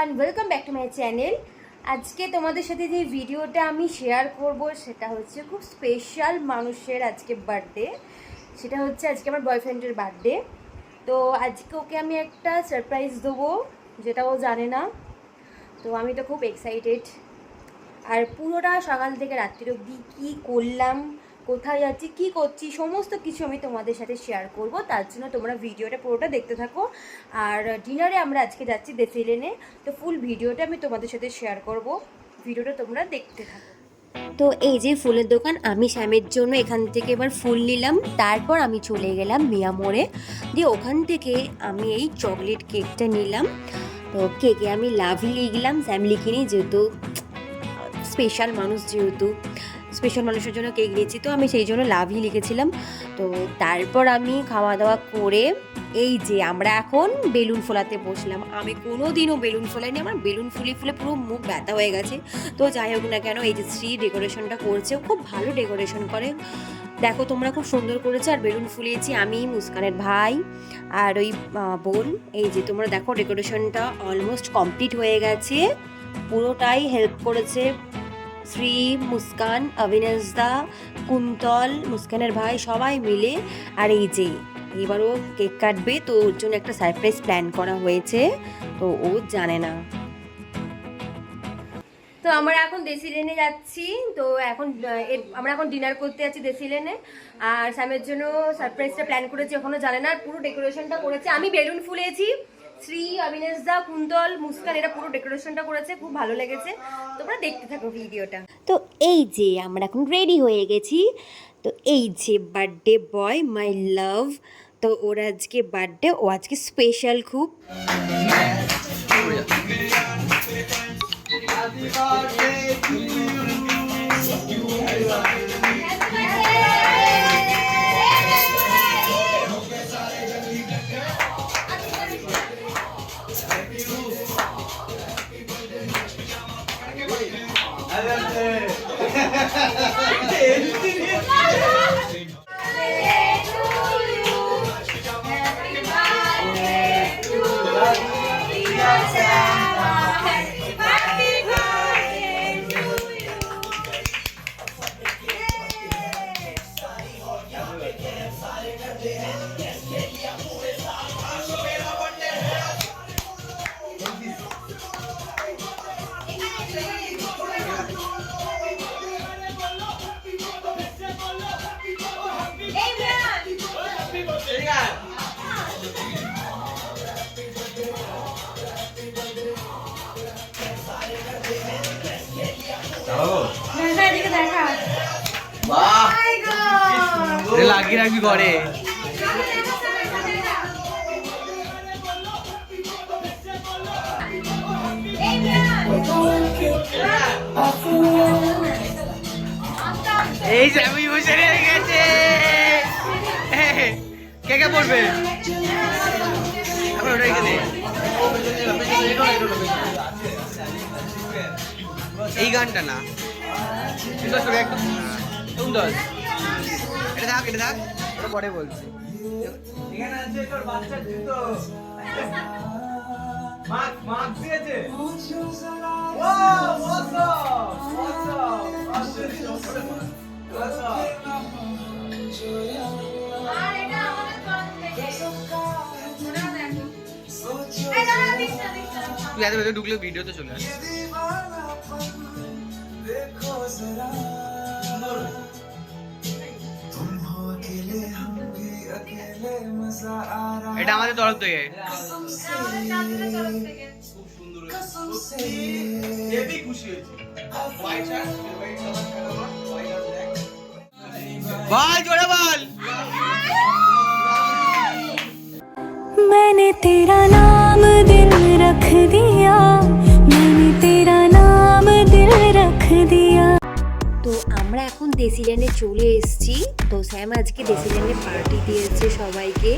Everyone, welcome back to my channel. আজকে তোমাদের সাথে যে ভিডিওটা আমি শেয়ার করব সেটা হচ্ছে খুব স্পেশাল মানুষের আজকে বার্থডে। সেটা হচ্ছে আজকে আমার বয়ফ্রেন্ডের বার্থডে। তো আজকে ওকে আমি একটা সারপ্রাইজ দেবো, যেটা ও জানে না। তো আমি তো খুব এক্সাইটেড। আর পুরোটা সকাল থেকে রাত্রির অবধি কী করলাম, কোথায় যাচ্ছি, কী করছি, সমস্ত কিছু আমি তোমাদের সাথে শেয়ার করব। তার জন্য তোমরা ভিডিওটা পুরোটা দেখতে থাকো। আর ডিনারে আমরা আজকে যাচ্ছি দেশি লেনে, তো ফুল ভিডিওটা আমি তোমাদের সাথে শেয়ার করব। ভিডিওটা তোমরা দেখতে থাকো। তো এই যে ফুলের দোকান, আমি শ্যামের জন্য এখান থেকে এবার ফুল নিলাম। তারপর আমি চলে গেলাম মিয়া মোড়ে, দিয়ে ওখান থেকে আমি এই চকলেট কেকটা নিলাম। তো কেকে আমি লাভই লিখলাম, স্যাম লিখিনি, যেহেতু স্পেশাল মানুষ, যেহেতু স্পেশাল মানুষের জন্য কেক নিয়েছি, তো আমি সেই জন্য লাভই লিখেছিলাম। তো তারপর আমি খাওয়া দাওয়া করে এই যে আমরা এখন বেলুন ফোলাতে বসলাম। আমি কোনো দিনও বেলুন ফোলাইনি, আমার বেলুন ফুলে ফুলে পুরো মুখ ব্যথা হয়ে গেছে। তো যাই হোক না কেন, এই যে শ্রী ডেকোরেশনটা করছে, খুব ভালো ডেকোরেশন করে, দেখো তোমরা, খুব সুন্দর করেছে। আর বেলুন ফুলিয়েছি আমি, মুস্কানের ভাই আর ওই বোন। এই যে তোমরা দেখো ডেকোরেশনটা অলমোস্ট কমপ্লিট হয়ে গেছে, পুরোটাই হেল্প করেছে শ্রী, মুস্কান, অবিনাশ দা, কুন্তল, মুস্কানের ভাই, সবাই মিলে। আর এই যে এবারও কেক কাটবে, তো ওর জন্য একটা সারপ্রাইজ প্ল্যান করা হয়েছে, তো ও জানে না। তো আমরা এখন দেশি লেনে যাচ্ছি। তো এখন আমরা এখন ডিনার করতে যাচ্ছি দেশি লেনে। আর স্যামের জন্য সারপ্রাইজটা প্ল্যান করেছি, এখনো জানে না। পুরো ডেকোরেশনটা করেছে, আমি বেলুন ফুলেছি, শ্রী, অবিনাশ দা, কুন্তল, মুস্কান এরা পুরো ডেকোরেশনটা করেছে, খুব ভালো লেগেছে। তোমরা দেখতে থাকো ভিডিওটা। তো এই যে আমরা এখন রেডি হয়ে গেছি। তো এই যে বার্থডে বয়, মাই লাভ, তো ওর আজকে বার্থডে, ও আজকে স্পেশাল খুব। লাগিয়ে রাখবি ঘরে। এই যে আমি বসে গেছে, কে কে পড়বে? এই গানটা না, সুন্দর, এটা থাক, এটা থাক, ওটা পরে বলছি। এখানে আছে তোর বাচ্চার জুতো, মার্ক দিয়েছে। ও তুই এত ভেতরে ঢুকলে ভিডিওতে চলে আসে। এটা আমাদের তরফ থেকে। বল জোরে বল। मैंने तेरा नाम दिल रख दिया, मैंने तेरा नाम दिल रख दिया। তো আমরা এখন দেশি ল্যান্ডে চলে এসেছি। তো স্যাম আজকে দেশি ল্যান্ডে পার্টি দিয়েছে সবাইকে।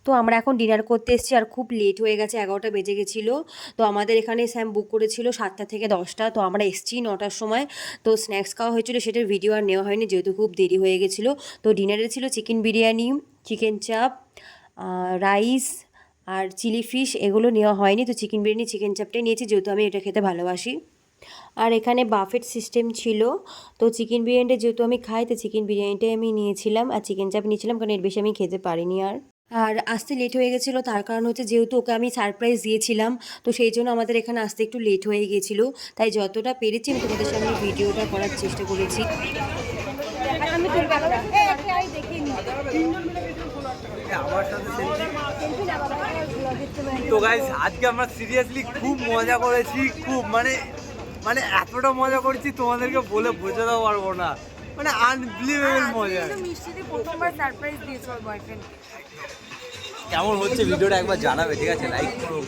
তো আমরা এখন ডিনার করতে এসেছি আর খুব লেট হয়ে গেছে, 11টা বেজে গেছিলো। তো আমাদের এখানে স্যাম বুক করেছিল 7টা থেকে 10টা, তো আমরা এসেছি 9টার সময়। তো স্ন্যাক্স খাওয়া হয়েছিল, সেটার ভিডিও আর নেওয়া হয়নি যেহেতু খুব দেরি হয়ে গেছিলো। তো ডিনারে ছিল চিকেন বিরিয়ানি, চিকেন চাপ, রাইস আর চিলি ফিশ, এগুলো নেওয়া হয়নি। তো চিকেন বিরিয়ানি চিকেন চাপটাই নিয়েছি যেহেতু আমি এটা খেতে ভালোবাসি। আর এখানে বাফেট সিস্টেম ছিল, তো চিকেন বিরিয়ানিটা যেহেতু আমি খাই তো চিকেন বিরিয়ানিটাই আমি নিয়েছিলাম আর চিকেন চাপ নিয়েছিলাম, কারণ এর বেশি আমি খেতে পারিনি। আর আসতে লেট হয়ে গেছিলো, তার কারণ হচ্ছে যেহেতু ওকে আমি সারপ্রাইজ দিয়েছিলাম, তো সেই জন্য আমাদের এখানে আসতে একটু লেট হয়ে গেছিলো। তাই যতটা পেরেছি আমি তোমাদের সামনে ভিডিওটা করার চেষ্টা করেছি। তো গাইস আজকে আমরা সিরিয়াসলি খুব মজা করেছি, খুব মানে মানে এতটা মজা করেছি তোমাদেরকে বলে বোঝাতে পারবো না, মানে আনবিলিভেবল মজা। কেমন হচ্ছে ভিডিওটা একবার জানাবে, ঠিক আছে? লাইক করো।